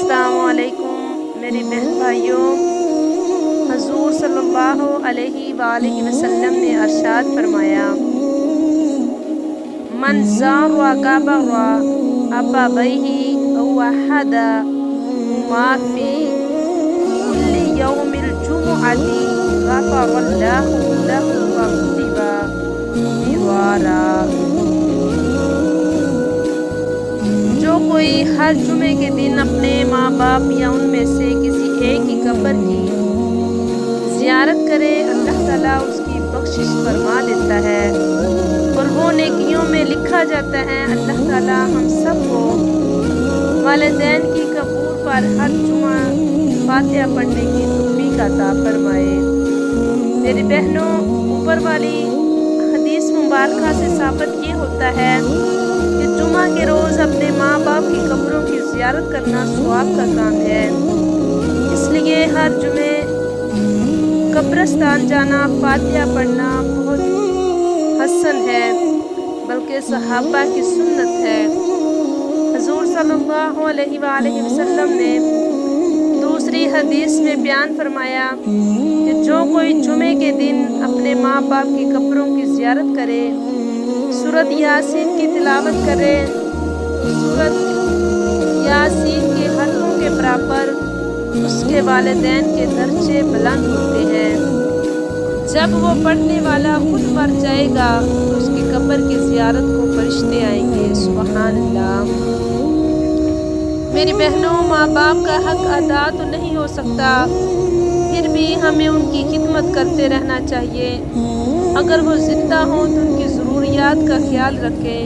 अस्सलामु अलैकुम मेरी बहन भाइयों। हजूर सल्लल्लाहु अलैहि वसल्लम ने अरशाद फरमाया, मन ज़ारा कबरा अबवैहि वहदा हुमा फी कुल्लि यौमिल जुमुअति गफ़रल्लाहु लहु वग़फ़िरा दीवारा। जो कोई हर जुमे के दिन अपने माँ बाप या उनमें से किसी एक की कब्र की ज़ियारत करे, अल्लाह ताला उसकी बख्शिश फरमा देता है और वो नेकियों में लिखा जाता है। अल्लाह ताला हम सबको वालिदैन की कब्र पर हर जुमा फातिहा पढ़ने की तौफीक अता फरमाए। मेरी बहनों, ऊपर वाली हदीस मुबारका से साबित ये होता है कि जुमा के रोज़ अपने माँ बाप की कब्रों की ज़ियारत करना सवाब का काम है। इसलिए हर जुमे कब्रिस्तान जाना, फातिहा पढ़ना बहुत हसन है, बल्कि सहाबा की सुन्नत है। हजूर सल्लल्लाहु अलैहि वसल्लम ने दूसरी हदीस में बयान फरमाया कि जो कोई जुमे के दिन अपने माँ बाप की कब्रों की ज़ियारत करे, सूरत यासीन की तिलावत करे, सूरत यासीन के हरफों के बराबर उसके वालिदैन के दर्जे बुलंद होते हैं। जब वो पढ़ने वाला खुद मर जाएगा तो उसकी कब्र की ज़ियारत को फरिश्ते आएंगे। सुभान अल्लाह। मेरी बहनों, माँ बाप का हक अदा तो नहीं हो सकता, फिर भी हमें उनकी खिदमत करते रहना चाहिए। अगर वो ज़िंदा हों तो उनकी ज़रूरियात का ख्याल रखें,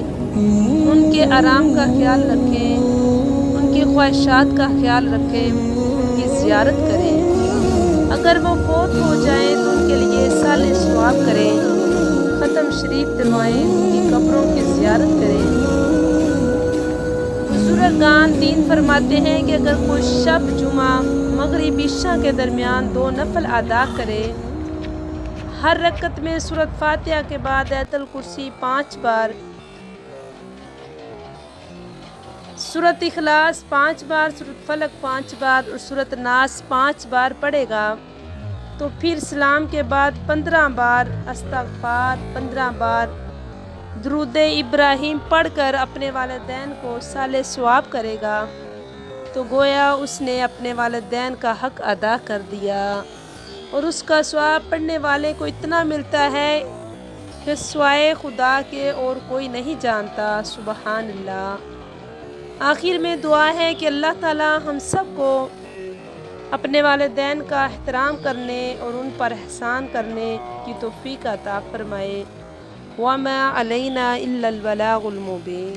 उनके आराम का ख्याल रखें, उनकी ख्वाहिशात का ख्याल रखें, उनकी ज़ियारत करें। अगर वो फौत हो जाएं तो उनके लिए साले सवाब करें, ख़त्म शरीफ दिलवाएं, उनकी कब्रों की ज़ियारत करें। बुजुर्गान दीन फरमाते हैं कि अगर कोई शब जुमा मगरिब इशा के दरमियान 2 नफल अदा करे, हर रकत में सूरत फातिहा के बाद आयतुल कुर्सी 5 बार, सूरत इखलास 5 बार, सूरत फलक 5 बार और सूरत नास 5 बार पढ़ेगा तो फिर सलाम के बाद 15 बार इस्तग़फ़ार, 15 बार दुरूद इब्राहिम पढ़कर अपने वालिदैन को साले सवाब करेगा तो गोया उसने अपने वालिदैन का हक अदा कर दिया और उसका सवाब पढ़ने वाले को इतना मिलता है कि सिवाय खुदा के और कोई नहीं जानता। सुबहान अल्लाह। आखिर में दुआ है कि अल्लाह ताला हम सब को अपने वालिदैन का एहतराम करने और उन पर एहसान करने की तौफीक अता फरमाए। वमा अलैना इल्लल बलागुल मुबीन।